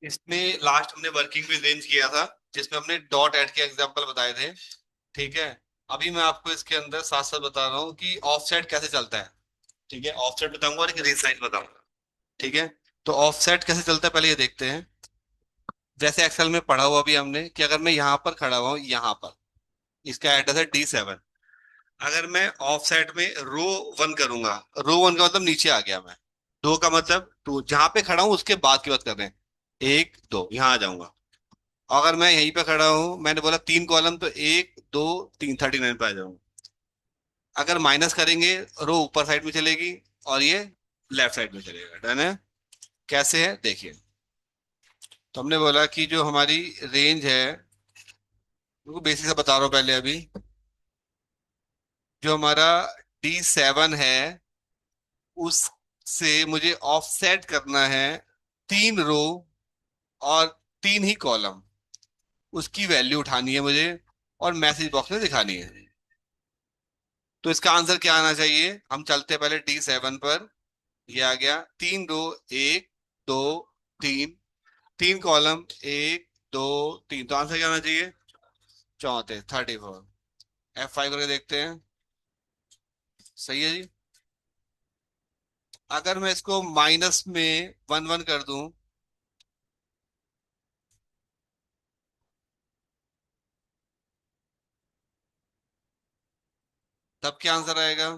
इसमें लास्ट हमने वर्किंग भी रेंज किया था, जिसमें हमने डॉट ऐड के एग्जांपल बताए थे। ठीक है। अभी मैं आपको इसके अंदर साथ साथ बता रहा हूँ कि ऑफसेट कैसे चलता है। ठीक है, ऑफसेट बताऊंगा और एक रीसाइज बताऊंगा। ठीक है। तो ऑफसेट कैसे चलता है पहले ये देखते हैं। जैसे एक्सेल में पढ़ा हुआ भी हमने कि अगर मैं यहाँ पर खड़ा हुआ हूँ, यहाँ पर इसका एड्रेस है D7। अगर मैं ऑफसेट में रो 1 करूंगा, रो 1 का मतलब नीचे आ गया मैं। 2 का मतलब 2, जहां पे खड़ा हूं उसके बाद की बात कर रहे हैं। 1 2 यहाँ आ जाऊंगा। अगर मैं यहीं पे खड़ा हूं, मैंने बोला 3 कॉलम, तो 1 2 3 39 पे आ जाऊंगा। अगर माइनस करेंगे, रो ऊपर साइड में चलेगी और ये लेफ्ट साइड में चलेगा। डन है। कैसे है देखिए। तो हमने बोला कि जो हमारी रेंज है, वो बेसिक से बता रहा हूँ पहले अभी। जो हमारा D7 है, उससे मुझे ऑफसेट करना है 3 रो और 3 ही कॉलम। उसकी वैल्यू उठानी है मुझे और मैसेज बॉक्स में दिखानी है। तो इसका आंसर क्या आना चाहिए, हम चलते हैं पहले D7 पर। ये आ गया 3 रो, 1 2 3, 3 कॉलम, 1 2 3। तो आंसर क्या आना चाहिए, 34। F5 करके देखते हैं। सही है जी। अगर मैं इसको माइनस में 1 1 कर दूं, तब क्या आंसर आएगा।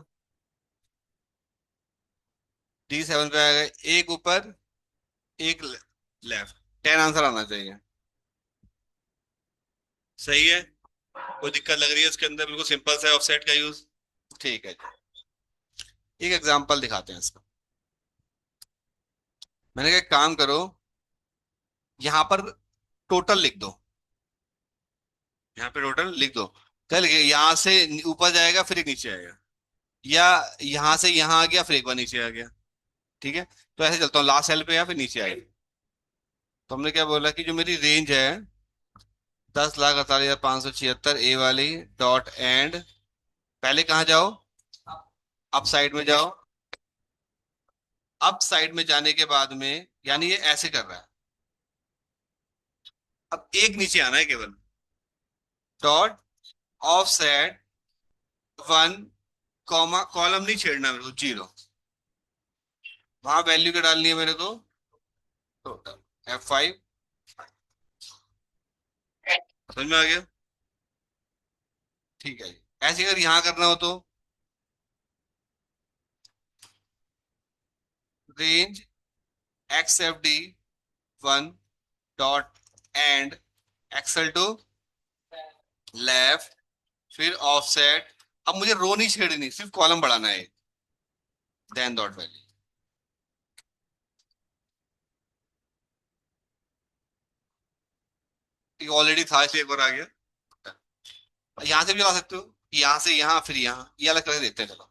D7 पे आएगा एक ऊपर, एक लेफ्ट। 10 आंसर आना चाहिए। सही है। कोई दिक्कत लग रही है इसके अंदर, बिल्कुल सिंपल सा ऑफसेट का यूज। ठीक है जी। एक एग्जांपल दिखाते हैं इसका। मैंने कहा एक काम करो, यहाँ पर टोटल लिख दो। यहाँ पे टोटल लिख दो। कल के यहाँ से ऊपर जाएगा फिर एक नीचे आएगा, या यहाँ से यहाँ आ गया फिर एक बार नीचे आ गया। ठीक है। तो ऐसे चलता हूँ, लास्ट सेल पे या फिर नीचे आएगा। तो हमने क्या बोला कि जो मेरी रेंज है 10,48,576 ए वाली, डॉट एंड। पहले कहाँ जाओ, अप साइड में जाओ। अप साइड में जाने के बाद में, यानी ये ऐसे कर रहा है। अब एक नीचे आना है केवल। डॉट ऑफसेट 1, कॉलम नहीं छेड़ना मेरे को, 0। वहां वैल्यू क्या डालनी है मेरे को, टोटल F5। समझ में आ गया। ठीक है जी। ऐसे अगर यहाँ करना हो तो range XFD 1, dot end xl to left, फिर ऑफसेट। अब मुझे रो नहीं छेड़नी, सिर्फ कॉलम बढ़ाना है, देन डॉट वैल्यू। ये ऑलरेडी था इसलिए एक बार आ गया। यहाँ से भी आ सकते हो, यहाँ से यहाँ फिर यहाँ, ये अलग तरह से देखते हैं चलो।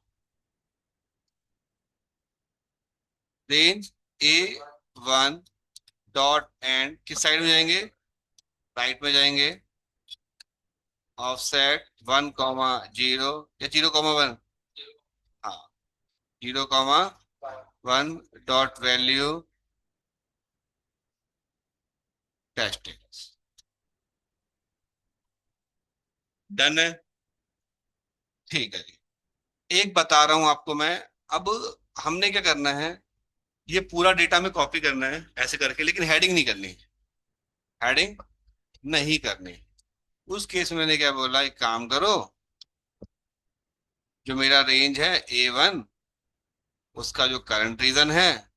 रेंज A1, डॉट एंड किस साइड में जाएंगे, राइट में जाएंगे। ऑफसेट 1 कॉमा 0 या 0 कॉमा 1। हाँ, 0 comma 1, dot value testing. Done है। ठीक है जी। एक बता रहा हूं आपको मैं। अब हमने क्या करना है, ये पूरा डेटा में कॉपी करना है ऐसे करके, लेकिन हेडिंग नहीं करनी। हेडिंग नहीं करनी। उस केस में मैंने क्या बोला, एक काम करो, जो मेरा रेंज है A1, उसका जो करंट रीजन है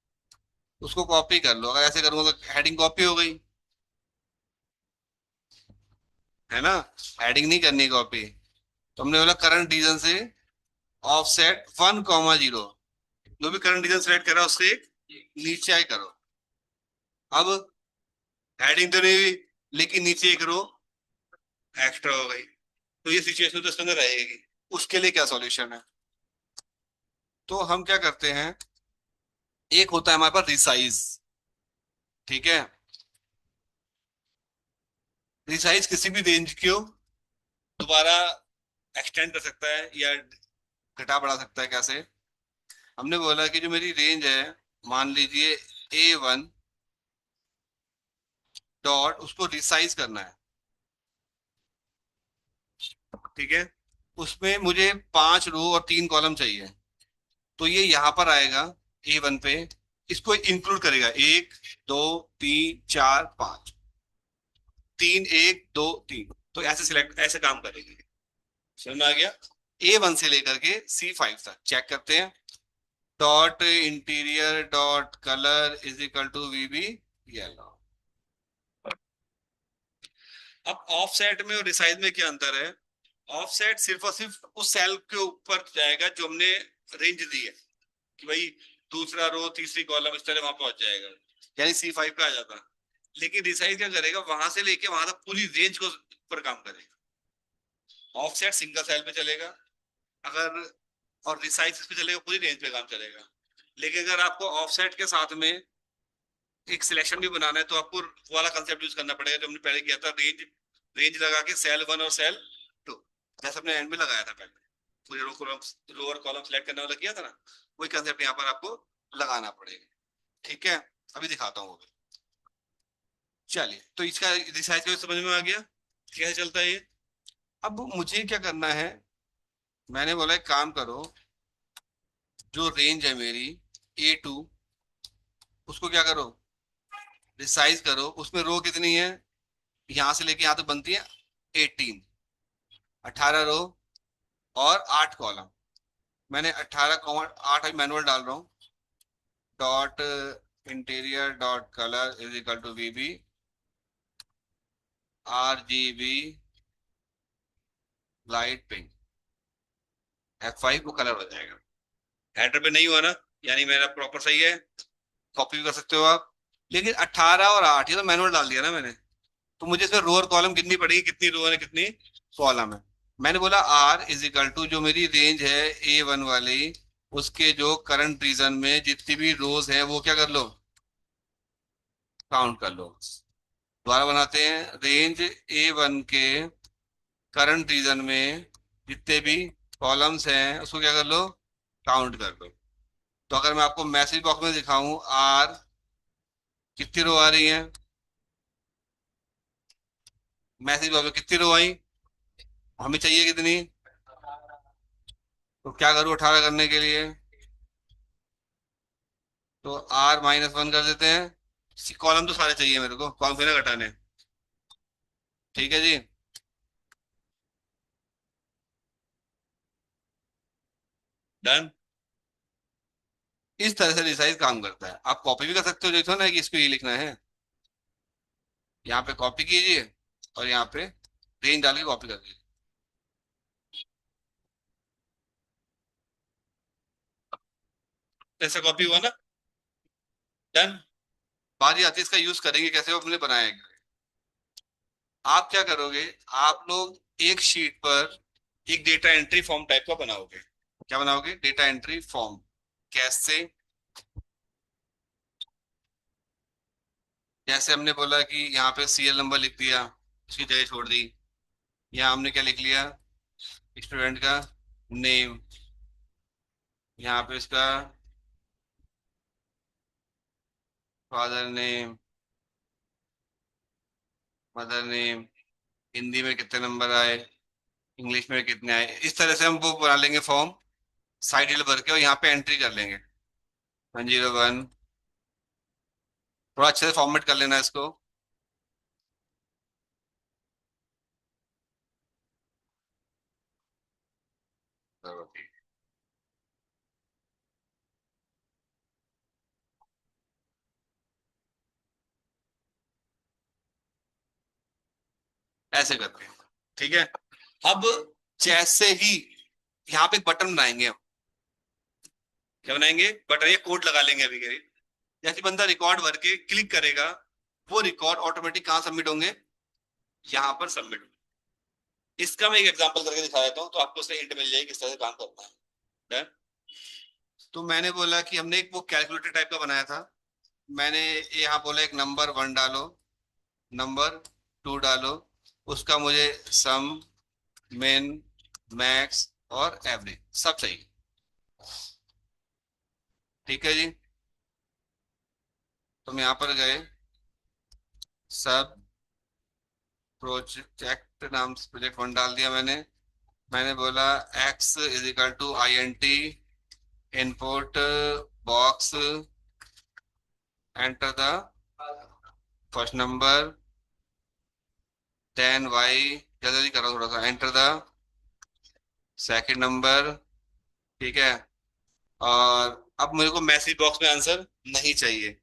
उसको कॉपी कर लो। अगर ऐसे करूंगा तो हेडिंग कॉपी हो गई, है ना। हेडिंग नहीं करनी कॉपी। तो हमने बोला करंट रीजन से ऑफसेट 1 कॉमा 0, जो भी करंट रीजन सेलेक्ट करा उससे एक नीचे आए करो। अब हेडिंग तो नहीं हुई, लेकिन नीचे एक रो एक्स्ट्रा हो गई। तो ये सिचुएशन तो इसके अंदर रहेगी। उसके लिए क्या सॉल्यूशन है, तो हम क्या करते हैं, एक होता है हमारे पास रिसाइज। ठीक है। रिसाइज किसी भी रेंज को दोबारा एक्सटेंड कर सकता है या घटा बढ़ा सकता है। कैसे, हमने बोला कि जो मेरी रेंज है, मान लीजिए A1, डॉट उसको रिसाइज करना है। ठीक है, उसमें मुझे 5 रो और 3 कॉलम चाहिए। तो ये यहाँ पर आएगा A1 पे, इसको इंक्लूड करेगा 1 2 3 4 5, 3 1 2 3। तो ऐसे सिलेक्ट, ऐसे काम करेगी। समझ में आ गया? A1 से लेकर के C5 तक चेक करते हैं। Dot interior dot colour is equal to VB yellow. अब ऑफसेट में और रिसाइज में क्या अंतर है? ऑफसेट सिर्फ और सिर्फ उस सेल के ऊपर जाएगा जो हमने रेंज दी है, कि भाई दूसरा रो तीसरी कॉलम इस तरह वहां पहुंच जाएगा, यानी C5 पे आ जाता। लेकिन रिसाइज क्या करेगा, वहां से लेके वहां तक पूरी रेंज को पर काम करेगा। ऑफसेट सिंगल सेल पे चलेगा अगर, और रिसाइज पे चलेगा पूरी रेंज पे काम चलेगा। लेकिन अगर आपको ऑफसेट के साथ में एक सिलेक्शन भी बनाना है तो आपको वो वाला कंसेप्ट यूज करना पड़ेगा जो हमने पहले किया था, रेंज रेंज लगा के सेल 1 और सेल 2, जैसे हमने एंड में लगाया था पहले, पूरे रो कॉलम, रो और कॉलम सेलेक्ट करने वाला किया था ना, वही कंसेप्ट यहाँ पर आपको लगाना पड़ेगा। ठीक है, अभी दिखाता हूँ वो भी। चलिए, तो इसका रिसाइज का समझ में आ गया कैसे चलता है ये। अब मुझे क्या करना है, मैंने बोला एक काम करो, जो रेंज है मेरी A2, उसको क्या करो, रिसाइज करो। उसमें रो कितनी है, यहाँ से लेके यहाँ तक बनती है 18, 18 रो और 8 कॉलम। मैंने 18 8 मैनुअल डाल रहा हूँ। Dot interior dot colour is equal to VB RGB light pink F5, वो कलर हो जाएगा। हेडर पे नहीं हुआ ना, यानी मेरा प्रॉपर सही है, कॉपी भी कर सकते हो आप। लेकिन 18 और 8 ये तो मैनुअल डाल दिया ना मैंने, तो मुझे इसमें रो और कॉलम गिननी पड़ेगी, कितनी रो है कितनी कॉलम है। मैंने बोला R इज इक्वल टू जो मेरी रेंज है A1 वाली, उसके जो करंट रीजन में जितनी भी रोज है वो क्या कर लो, काउंट कर लो। दोबारा बनाते हैं, रेंज A1 के करंट रीजन में जितने भी कॉलम्स हैं उसको क्या कर लो, काउंट कर लो। तो अगर मैं आपको मैसेज बॉक्स में दिखाऊं R कितनी रो आ रही है, मैसेज बॉक्स में कितनी रो आई, हमें चाहिए कितनी, तो क्या करूँ 18 करने के लिए, तो R-1 कर देते हैं। कॉलम तो सारे चाहिए मेरे को, कॉलम फिर ना घटाने। ठीक है जी, डन। इस तरह से रिसाइज काम करता है। आप कॉपी भी कर सकते हो, देखो ना कि इसको ये लिखना है, यहाँ पे कॉपी कीजिए और यहाँ पे रेंज डाल के कॉपी कर दीजिए। ऐसा कॉपी हुआ ना, डन। बारी आती है इसका यूज करेंगे कैसे, वो अपने बनाएंगे। आप क्या करोगे, आप लोग एक शीट पर एक डेटा एंट्री फॉर्म टाइप का बनाओगे। क्या बनाओगे, डेटा एंट्री फॉर्म। कैसे, जैसे हमने बोला कि यहाँ पे सीरियल नंबर लिख दिया, उसकी जगह छोड़ दी। यहाँ हमने क्या लिख लिया, स्टूडेंट का नेम, यहाँ पे इसका father name, mother name, Hindi में कितने नंबर आए, इंग्लिश में कितने आए, इस तरह से हम वो बना लेंगे फॉर्म, साइड डिटेल भर के, और यहाँ पे एंट्री कर लेंगे 101। थोड़ा अच्छे से फॉर्मेट कर लेना इसको। ऐसे करके, ठीक है। अब जैसे ही यहाँ पे एक बटन बनाएंगे हम, क्या बनाएंगे, बटन या कोड लगा लेंगे अभी के। जैसे बंदा रिकॉर्ड भर के क्लिक करेगा, वो रिकॉर्ड ऑटोमेटिक कहाँ सबमिट होंगे, यहाँ पर सबमिट होंगे। इसका मैं एक एग्जांपल करके दिखा देता हूँ तो आपको उससे हिंट मिल जाएगी किस तरह से काम करना है। Done? तो मैंने बोला कि हमने एक वो कैलकुलेटर टाइप का बनाया था। मैंने यहाँ बोला एक नंबर 1 डालो, नंबर 2 डालो, उसका मुझे सम, मिन, मैक्स और एवरेज सब चाहिए। ठीक है जी, तो हम यहाँ पर गए, सब प्रोजेक्ट नाम से प्रोजेक्ट वन डाल दिया मैंने। मैंने बोला x is equal to I N T input box, enter the first number, then y, जल्दी जल्दी करो थोड़ा सा, एंटर द सेकंड नंबर। ठीक है। और अब मेरे को मैसेज बॉक्स में आंसर नहीं चाहिए।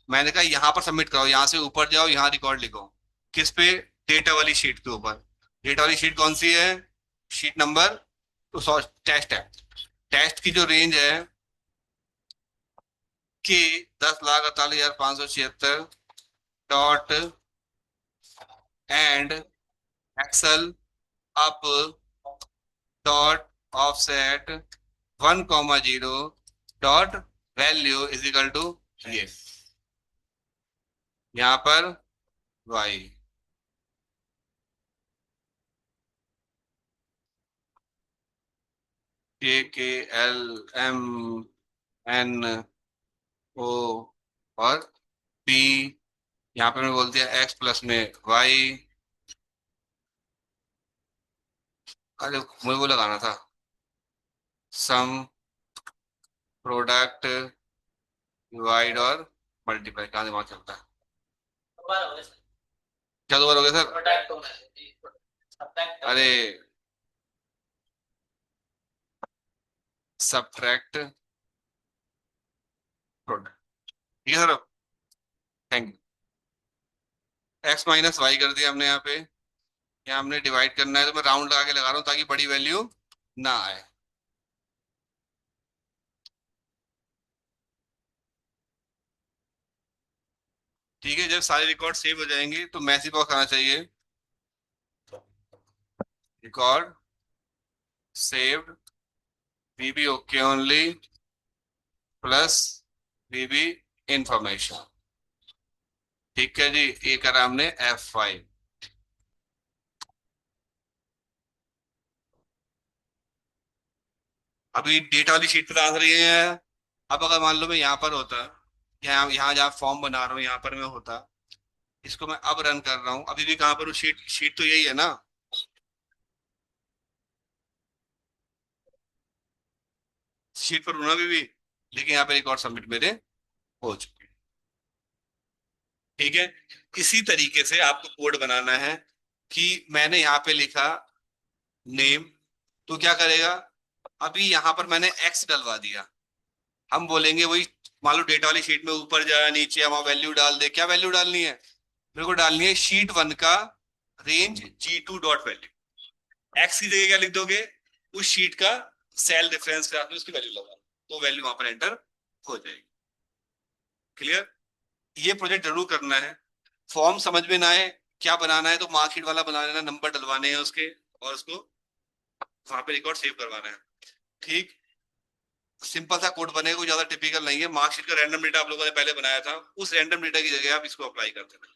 मैंने कहा यहाँ पर सबमिट कराओ, यहाँ से ऊपर जाओ, यहाँ रिकॉर्ड लिखो। किस पे? डेटा वाली शीट के ऊपर। डेटा वाली शीट कौन सी है? शीट नंबर, तो सॉरी टेस्ट है। टेस्ट की जो रेंज है कि 10,48,576 dot end xl up dot offset 1,0 dot value is equal to ये, यहाँ पर वाई। KLMNO और P, यहाँ पे मैंने बोल दिया x प्लस में y। अरे मुझे वो लगाना था, सम प्रोडक्ट डिवाइड और मल्टीप्लाई, कहाँ दिमाग चलता है। क्या दोबारा हो गया सर? अरे सब्ट्रैक्ट प्रोडक्ट। ठीक है sir, thank you. x minus y कर दिया हमने यहाँ पे। यहाँ हमने डिवाइड करना है, तो मैं राउंड लगा के लगा रहा हूँ ताकि बड़ी वैल्यू ना आए। ठीक है, जब सारे रिकॉर्ड सेव हो जाएंगे तो मैसेज बॉक्स आना चाहिए, रिकॉर्ड सेव्ड वीबी ओके ओनली प्लस वीबी इंफॉर्मेशन। ठीक है जी, ये करा हमने F5। अभी डेटा वाली शीट पर आंसर ये है। अब अगर मान लो मैं यहाँ पर होता, यहाँ यहाँ जहाँ फॉर्म बना रहा हूँ यहाँ पर मैं होता, इसको मैं अब रन कर रहा हूँ, अभी भी कहाँ पर हूँ? शीट शीट तो यही है ना। शीट पर हूँ ना अभी भी, लेकिन यहाँ पे रिकॉर्ड सबमिट मेरे हो चुके हैं। ठीक है। इसी तरीके से आपको कोड बनाना है कि मैंने यहाँ पे लिखा नेम, तो क्या करेगा? अभी यहाँ पर मैंने एक्स डलवा दिया। हम बोलेंगे वही, मान लो डेटा वाली शीट में ऊपर जाए नीचे, हम वैल्यू डाल दे। क्या वैल्यू डालनी है? मेरे को डालनी है शीट वन का range G2 dot value. X की जगह क्या लिख दोगे? उस शीट का सेल रेफरेंस के साथ में उसकी वैल्यू लगा, तो वैल्यू वहां पर एंटर हो जाएगी। क्लियर? ये प्रोजेक्ट जरूर करना है। फॉर्म समझ में ना आए क्या बनाना है, तो मार्कशीट वाला बना लेना, नंबर डलवाने हैं उसके, और उसको वहां पे रिकॉर्ड सेव करवाना है। ठीक, सिंपल सा कोड बनेगा, कोई ज्यादा टिपिकल नहीं है। मार्कशीट का रैंडम डेटा आप लोगों ने पहले बनाया था, उस रैंडम डेटा की जगह आप इसको अप्लाई कर देना।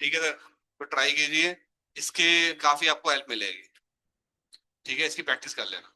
ठीक है सर, तो ट्राई कीजिए, इसके काफी आपको हेल्प मिलेगी। ठीक है, इसकी प्रैक्टिस कर लेना।